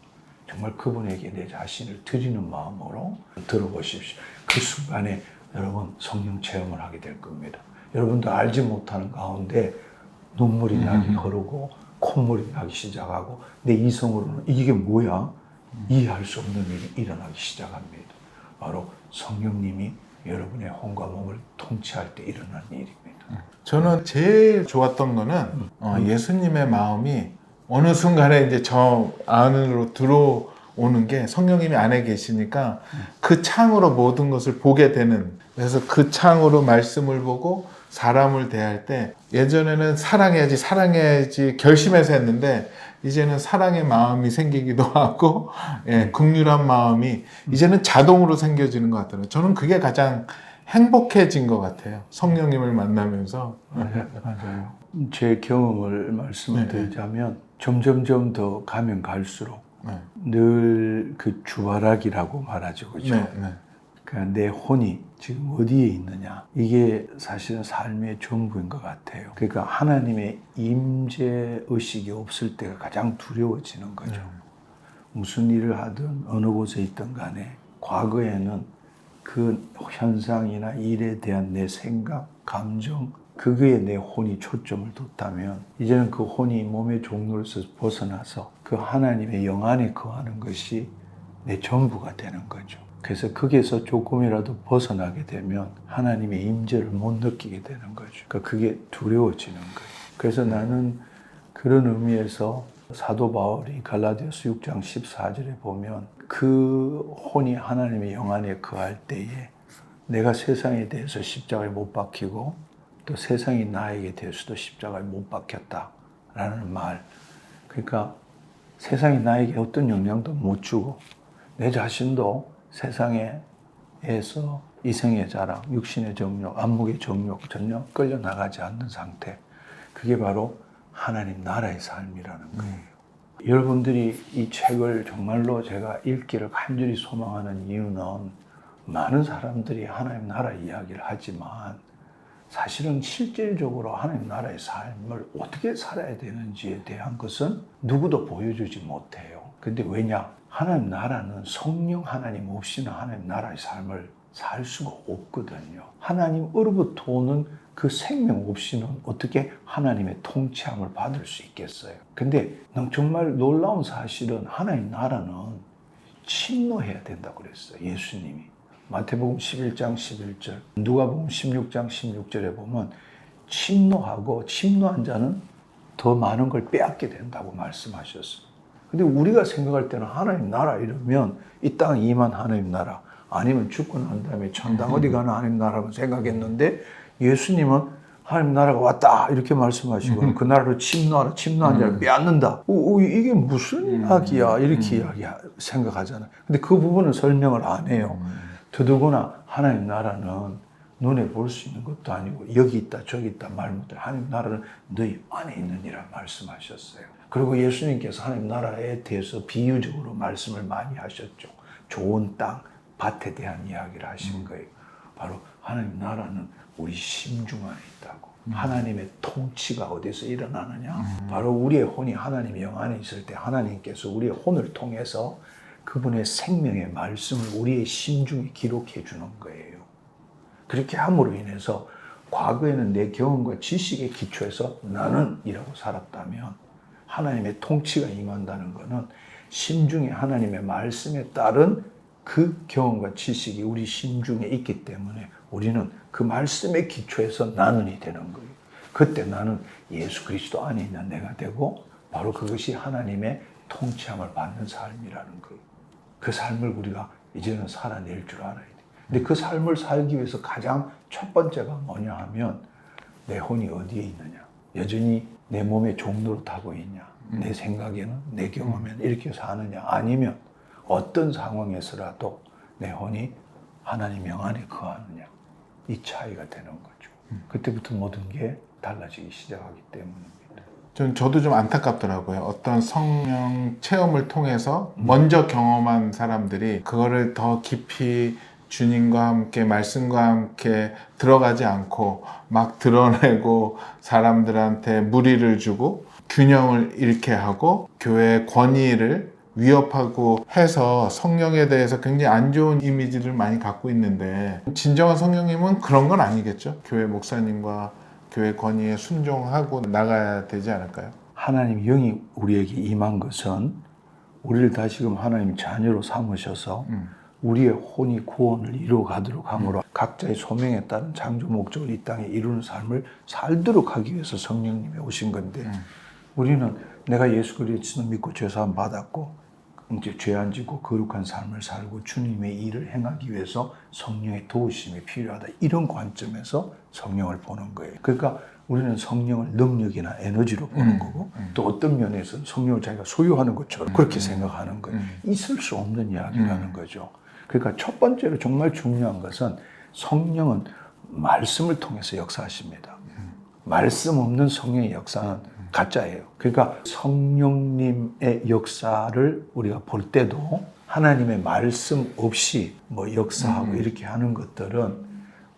정말 그분에게 내 자신을 드리는 마음으로 들어보십시오. 그 순간에 여러분 성령 체험을 하게 될 겁니다. 여러분도 알지 못하는 가운데 눈물이 나기 흐르고 콧물이 나기 시작하고 내 이성으로는 이게 뭐야? 이해할 수 없는 일이 일어나기 시작합니다. 바로 성령님이 여러분의 혼과 몸을 통치할 때 일어난 일입니다. 저는 제일 좋았던 거는 예수님의 마음이 어느 순간에 이제 저 안으로 들어오는 게 성령님이 안에 계시니까 그 창으로 모든 것을 보게 되는, 그래서 그 창으로 말씀을 보고 사람을 대할 때 예전에는 사랑해야지 결심해서 했는데 이제는 사랑의 마음이 생기기도 하고 긍휼한 마음이 이제는 자동으로 생겨지는 것 같더라고요. 저는 그게 가장 행복해진 것 같아요. 성령님을 만나면서. 맞아요. 제 경험을 말씀을 드리자면 점점점 더 가면 갈수록 늘 그 주바락이라고 말하죠. 그죠? 그러니까 내 혼이 지금 어디에 있느냐. 이게 사실은 삶의 전부인 것 같아요. 그러니까 하나님의 임재 의식이 없을 때가 가장 두려워지는 거죠. 무슨 일을 하든 어느 곳에 있든 간에 과거에는 그 현상이나 일에 대한 내 생각, 감정, 그거에 내 혼이 초점을 뒀다면 이제는 그 혼이 몸의 종로에서 벗어나서 그 하나님의 영 안에 거하는 것이 내 전부가 되는 거죠. 그래서 거기에서 조금이라도 벗어나게 되면 하나님의 임재를 못 느끼게 되는 거죠. 그러니까 그게 두려워지는 거예요. 그래서 나는 그런 의미에서 사도 바울이 갈라디아서 6장 14절에 보면 그 혼이 하나님의 영 안에 거할 때에 내가 세상에 대해서 십자가에 못 박히고 또 세상이 나에게 대해서도 십자가에 못 박혔다라는 말. 그러니까 세상이 나에게 어떤 영향도 못 주고 내 자신도 세상에서 이생의 자랑, 육신의 정욕, 안목의 정욕 전혀 끌려나가지 않는 상태. 그게 바로 하나님 나라의 삶이라는 거예요. 여러분들이 이 책을 정말로 제가 읽기를 간절히 소망하는 이유는 많은 사람들이 하나님 나라 이야기를 하지만 사실은 실질적으로 하나님 나라의 삶을 어떻게 살아야 되는지에 대한 것은 누구도 보여주지 못해요. 근데 왜냐? 하나님 나라는 성령 하나님 없이는 하나님 나라의 삶을 살 수가 없거든요. 하나님으로부터 오는 그 생명 없이는 어떻게 하나님의 통치함을 받을 수 있겠어요? 근데 정말 놀라운 사실은 하나님 나라는 침노해야 된다고 그랬어요. 예수님이. 마태복음 11장 11절, 누가복음 16장 16절에 보면 침노하고 침노한 자는 더 많은 걸 빼앗게 된다고 말씀하셨어요. 근데 우리가 생각할 때는 하나님 나라 이러면 이 땅에 임한 하나님 나라, 아니면 죽고 난 다음에 천당 어디 가는 하나님 나라고 생각했는데 예수님은 하나님 나라가 왔다 이렇게 말씀하시고 그 나라로 침노하라, 침노한 자를 빼앗는다. 이게 무슨 이야기야 이렇게 생각하잖아요. 근데 그 부분은 설명을 안 해요. 더더구나 하나님 나라는 눈에 볼 수 있는 것도 아니고 여기 있다 저기 있다 말 못해. 하나님 나라는 너희 안에 있느니라 말씀하셨어요. 그리고 예수님께서 하나님 나라에 대해서 비유적으로 말씀을 많이 하셨죠. 좋은 땅, 밭에 대한 이야기를 하신 거예요. 바로 하나님 나라는 우리 심중 안에 있다고. 하나님의 통치가 어디서 일어나느냐? 바로 우리의 혼이 하나님의 영 안에 있을 때 하나님께서 우리의 혼을 통해서 그분의 생명의 말씀을 우리의 심중에 기록해 주는 거예요. 그렇게 함으로 인해서 과거에는 내 경험과 지식에 기초해서 나는 이라고 살았다면 하나님의 통치가 임한다는 것은 심중에 하나님의 말씀에 따른 그 경험과 지식이 우리 심중에 있기 때문에 우리는 그 말씀에 기초해서 나는이 되는 거예요. 그때 나는 예수 그리스도 안에 있는 내가 되고 바로 그것이 하나님의 통치함을 받는 삶이라는 거예요. 그 삶을 우리가 이제는 살아낼 줄 알아야 돼. 근데 그 삶을 살기 위해서 가장 첫 번째가 뭐냐 하면 내 혼이 어디에 있느냐. 여전히 내 몸의 종로로 타고 있냐. 내 생각에는, 내 경험에는 이렇게 사느냐. 아니면 어떤 상황에서라도 내 혼이 하나님 영 안에 거하느냐. 이 차이가 되는 거죠. 그때부터 모든 게 달라지기 시작하기 때문입니다. 저도 좀 안타깝더라고요. 어떤 성령 체험을 통해서 먼저 경험한 사람들이 그거를 더 깊이 주님과 함께 말씀과 함께 들어가지 않고 막 드러내고 사람들한테 무리를 주고 균형을 잃게 하고 교회의 권위를 위협하고 해서 성령에 대해서 굉장히 안 좋은 이미지를 많이 갖고 있는데, 진정한 성령님은 그런 건 아니겠죠? 교회 목사님과 교회 권위에 순종하고 나가야 되지 않을까요? 하나님 영이 우리에게 임한 것은 우리를 다시금 하나님 자녀로 삼으셔서 우리의 혼이 구원을 이루어가도록 함으로 각자의 소명에 따른 창조 목적을 이 땅에 이루는 삶을 살도록 하기 위해서 성령님이 오신 건데, 우리는 내가 예수 그리스도 믿고 죄사함 받았고 이제 죄 안 짓고 거룩한 삶을 살고 주님의 일을 행하기 위해서 성령의 도우심이 필요하다, 이런 관점에서 성령을 보는 거예요. 그러니까 우리는 성령을 능력이나 에너지로 보는 거고, 또 어떤 면에서는 성령을 자기가 소유하는 것처럼 그렇게 생각하는 거예요. 있을 수 없는 이야기라는 거죠. 그러니까 첫 번째로 정말 중요한 것은 성령은 말씀을 통해서 역사하십니다. 말씀 없는 성령의 역사는 가짜예요. 그러니까 성령님의 역사를 우리가 볼 때도 하나님의 말씀 없이 뭐 역사하고 이렇게 하는 것들은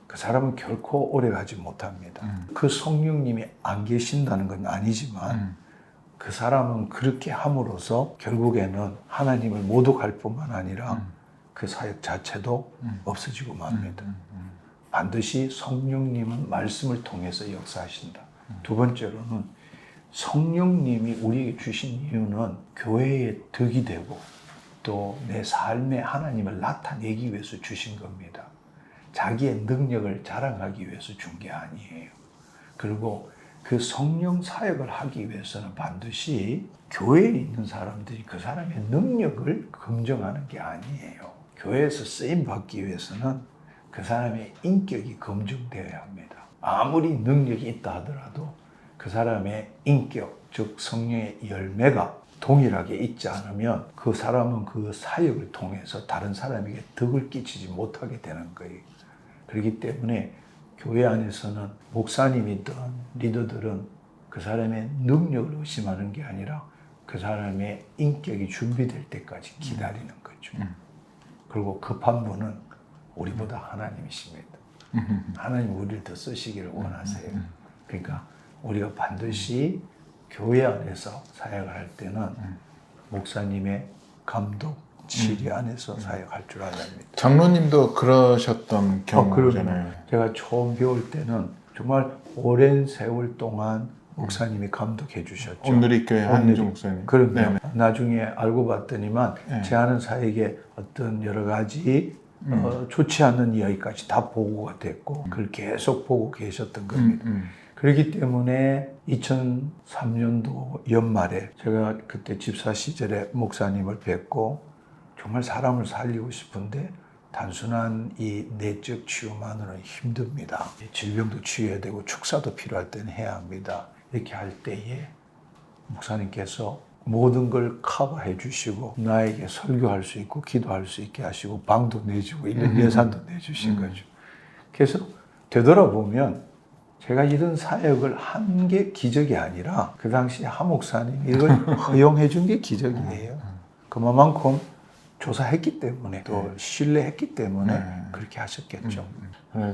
그 사람은 결코 오래 가지 못합니다. 그 성령님이 안 계신다는 건 아니지만 그 사람은 그렇게 함으로써 결국에는 하나님을 모독할 뿐만 아니라 그 사역 자체도 없어지고 맙니다. 반드시 성령님은 말씀을 통해서 역사하신다. 두 번째로는 성령님이 우리에게 주신 이유는 교회의 덕이 되고 또 내 삶에 하나님을 나타내기 위해서 주신 겁니다. 자기의 능력을 자랑하기 위해서 준 게 아니에요. 그리고 그 성령 사역을 하기 위해서는 반드시 교회에 있는 사람들이 그 사람의 능력을 검증하는 게 아니에요. 교회에서 쓰임 받기 위해서는 그 사람의 인격이 검증되어야 합니다. 아무리 능력이 있다 하더라도 그 사람의 인격, 즉 성령의 열매가 동일하게 있지 않으면 그 사람은 그 사역을 통해서 다른 사람에게 덕을 끼치지 못하게 되는 거예요. 그렇기 때문에 교회 안에서는 목사님이든 리더들은 그 사람의 능력을 의심하는 게 아니라 그 사람의 인격이 준비될 때까지 기다리는 거죠. 그리고 급한 분은 우리보다 하나님이십니다. 하나님 우리를 더 쓰시기를 원하세요. 그러니까 우리가 반드시 교회 안에서 사역을 할 때는 목사님의 감독, 지휘 안에서 사역할 줄 알아야 합니다. 장로님도 그러셨던 경우잖아요. 제가 처음 배울 때는 정말 오랜 세월 동안 목사님이 감독해 주셨죠. 온누리교회 한종 목사님. 그런데 나중에 알고 봤더니만 제 아는 사역에 어떤 여러 가지 좋지 않는 이야기까지 다 보고가 됐고 그걸 계속 보고 계셨던 겁니다. 그렇기 때문에 2003년도 연말에 제가 그때 집사 시절에 목사님을 뵙고 정말 사람을 살리고 싶은데 단순한 이 내적 치유만으로는 힘듭니다. 질병도 치유해야 되고 축사도 필요할 때는 해야 합니다. 이렇게 할 때에 목사님께서 모든 걸 커버해 주시고 나에게 설교할 수 있고 기도할 수 있게 하시고 방도 내주고 1년 예산도 내주신 거죠. 그래서 되돌아보면 제가 이런 사역을 한 게 기적이 아니라 그 당시 하 목사님이 이걸 허용해 준 게 기적이에요. 그만큼 조사했기 때문에 또 신뢰했기 때문에 그렇게 하셨겠죠.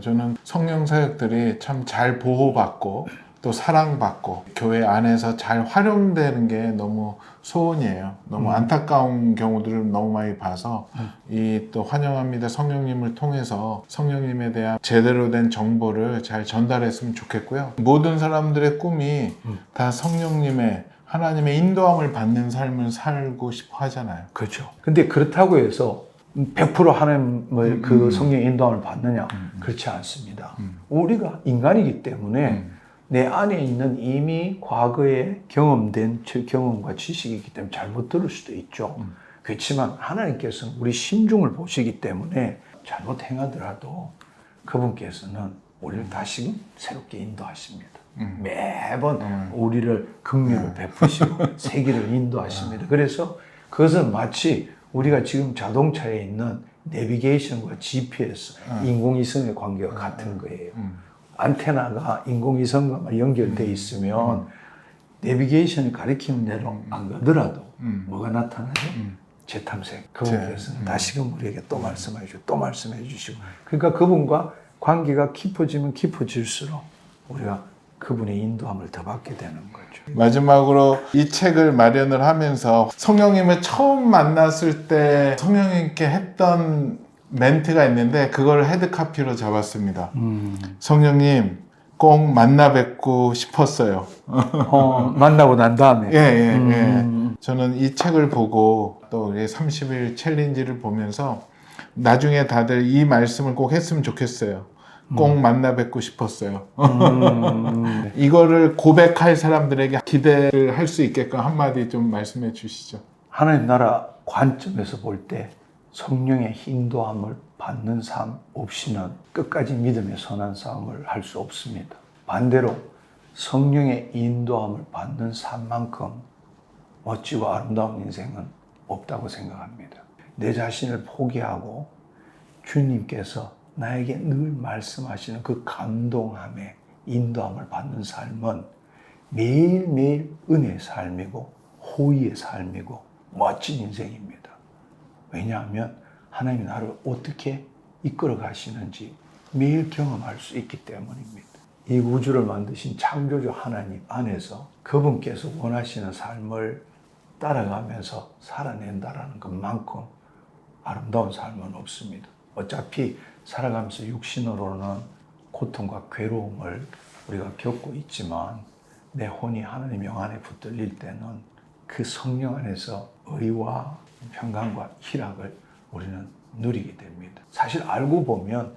저는 성령 사역들이 참 잘 보호받고 또 사랑받고 교회 안에서 잘 활용되는 게 너무 소원이에요. 너무 안타까운 경우들을 너무 많이 봐서 이 또 환영합니다 성령님을 통해서 성령님에 대한 제대로 된 정보를 잘 전달했으면 좋겠고요. 모든 사람들의 꿈이 다 성령님의 하나님의 인도함을 받는 삶을 살고 싶어 하잖아요. 그렇죠. 근데 그렇다고 해서 100% 하나님의 그 성령의 인도함을 받느냐? 그렇지 않습니다. 우리가 인간이기 때문에 내 안에 있는 이미 과거에 경험된 경험과 지식이 있기 때문에 잘못 들을 수도 있죠. 그렇지만 하나님께서는 우리 심중을 보시기 때문에 잘못 행하더라도 그분께서는 우리를 다시 새롭게 인도하십니다. 매번 우리를 긍휼을 베푸시고 세기를 인도하십니다. 그래서 그것은 마치 우리가 지금 자동차에 있는 내비게이션과 GPS, 인공위성의 관계와 같은 거예요. 안테나가 인공위성과 연결돼 있으면 내비게이션을 가리키는 대로 안 가더라도 뭐가 나타나죠? 재탐색. 그분께서는 다시금 우리에게 또 말씀해 주시고 또 말씀해 주시고, 그러니까 그분과 관계가 깊어지면 깊어질수록 우리가 그분의 인도함을 더 받게 되는 거죠. 마지막으로 이 책을 마련을 하면서 성령님을 처음 만났을 때 성령님께 했던 멘트가 있는데 그걸 헤드카피로 잡았습니다. 성령님 꼭 만나 뵙고 싶었어요. 만나고 난 다음에. 예. 저는 이 책을 보고 또 우리 30일 챌린지를 보면서 나중에 다들 이 말씀을 꼭 했으면 좋겠어요. 꼭 만나 뵙고 싶었어요. 이거를 고백할 사람들에게 기대를 할 수 있게끔 한마디 좀 말씀해 주시죠. 하나님 나라 관점에서 볼 때 성령의 인도함을 받는 삶 없이는 끝까지 믿음의 선한 싸움을 할 수 없습니다. 반대로 성령의 인도함을 받는 삶만큼 멋지고 아름다운 인생은 없다고 생각합니다. 내 자신을 포기하고 주님께서 나에게 늘 말씀하시는 그 감동함에 인도함을 받는 삶은 매일매일 은혜의 삶이고 호의의 삶이고 멋진 인생입니다. 왜냐하면 하나님이 나를 어떻게 이끌어 가시는지 매일 경험할 수 있기 때문입니다. 이 우주를 만드신 창조주 하나님 안에서 그분께서 원하시는 삶을 따라가면서 살아낸다라는 것만큼 아름다운 삶은 없습니다. 어차피 살아가면서 육신으로는 고통과 괴로움을 우리가 겪고 있지만 내 혼이 하나님 영 안에 붙들릴 때는 그 성령 안에서 의와 평강과 희락을 우리는 누리게 됩니다. 사실 알고 보면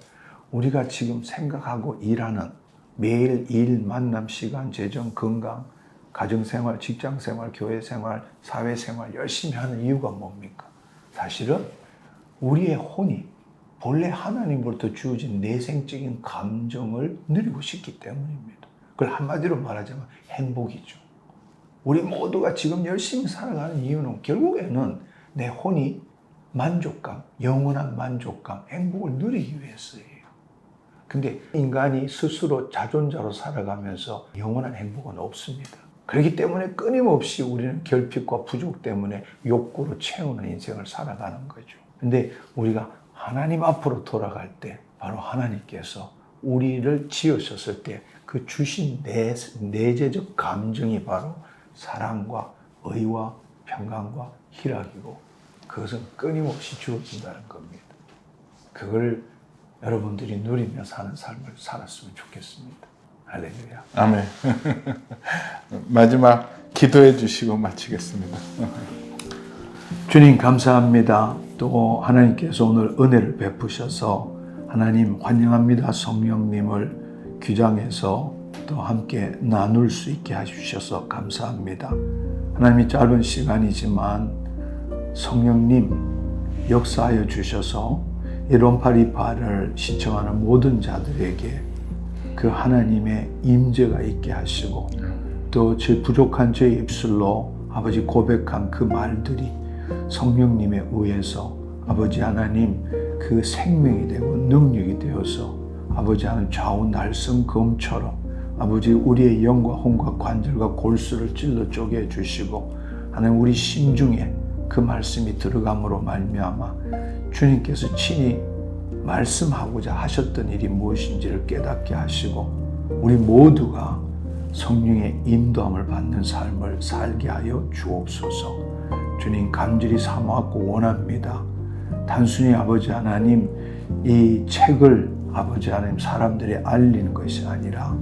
우리가 지금 생각하고 일하는 매일 일, 만남, 시간, 재정, 건강, 가정생활, 직장생활, 교회생활, 사회생활 열심히 하는 이유가 뭡니까? 사실은 우리의 혼이 본래 하나님으로부터 주어진 내생적인 감정을 누리고 싶기 때문입니다. 그걸 한마디로 말하자면 행복이죠. 우리 모두가 지금 열심히 살아가는 이유는 결국에는 내 혼이 만족감, 영원한 만족감, 행복을 누리기 위해서예요. 근데 인간이 스스로 자존자로 살아가면서 영원한 행복은 없습니다. 그렇기 때문에 끊임없이 우리는 결핍과 부족 때문에 욕구로 채우는 인생을 살아가는 거죠. 근데 우리가 하나님 앞으로 돌아갈 때 바로 하나님께서 우리를 지으셨을 때 그 주신 내재적 감정이 바로 사랑과 의와 평강과 희락이고 그것은 끊임없이 주어진다는 겁니다. 그걸 여러분들이 누리며 사는 삶을 살았으면 좋겠습니다. 할렐루야. 아멘. 마지막 기도해 주시고 마치겠습니다. 주님 감사합니다. 또 하나님께서 오늘 은혜를 베푸셔서 하나님 환영합니다. 성령님을 귀장해서 또 함께 나눌 수 있게 해주셔서 감사합니다. 하나님이 짧은 시간이지만 성령님 역사하여 주셔서 11828을 시청하는 모든 자들에게 그 하나님의 임재가 있게 하시고 또 제 부족한 제 입술로 아버지 고백한 그 말들이 성령님에 의해서 아버지 하나님 그 생명이 되고 능력이 되어서 아버지 하나님 좌우 날선 검처럼 아버지 우리의 영과 혼과 관절과 골수를 찔러 쪼개 주시고 하나님 우리 심중에 그 말씀이 들어감으로 말미암아 주님께서 친히 말씀하고자 하셨던 일이 무엇인지를 깨닫게 하시고 우리 모두가 성령의 인도함을 받는 삶을 살게 하여 주옵소서. 주님 간절히 사모하고 원합니다. 단순히 아버지 하나님 이 책을 아버지 하나님 사람들이 알리는 것이 아니라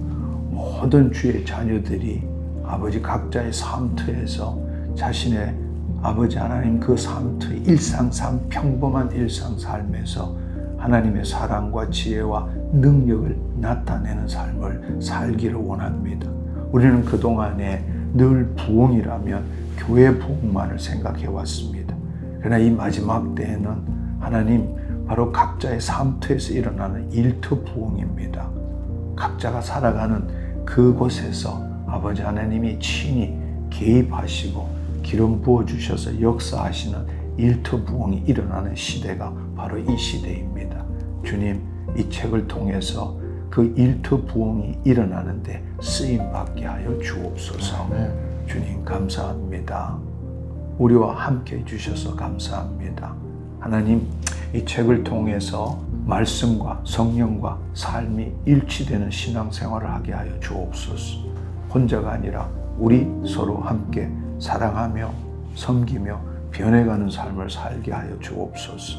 모든 주의 자녀들이 아버지 각자의 삶터에서 자신의 아버지 하나님 그 삶터의 일상삶 평범한 일상 삶에서 하나님의 사랑과 지혜와 능력을 나타내는 삶을 살기를 원합니다. 우리는 그동안에 늘 부흥이라면 교회 부흥만을 생각해 왔습니다. 그러나 이 마지막 때에는 하나님 바로 각자의 삶터에서 일어나는 일터 부흥입니다. 각자가 살아가는 그곳에서 아버지 하나님이 친히 개입하시고 기름 부어주셔서 역사하시는 일터 부흥이 일어나는 시대가 바로 이 시대입니다. 주님, 이 책을 통해서 그 일터 부흥이 일어나는데 쓰임 받게 하여 주옵소서. 주님 감사합니다. 우리와 함께 해주셔서 감사합니다. 하나님, 이 책을 통해서 말씀과 성령과 삶이 일치되는 신앙생활을 하게 하여 주옵소서. 혼자가 아니라 우리 서로 함께 사랑하며 섬기며 변해가는 삶을 살게 하여 주옵소서.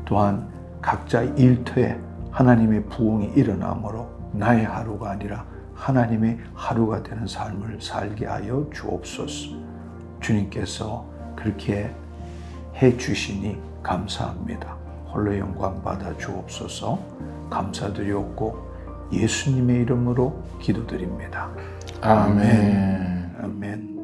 또한 각자 일터에 하나님의 부흥이 일어나므로 나의 하루가 아니라 하나님의 하루가 되는 삶을 살게 하여 주옵소서. 주님께서 그렇게 해 주시니 감사합니다. 홀로 영광 받아 주옵소서. 감사드리옵고 예수님의 이름으로 기도드립니다. 아멘. 아멘.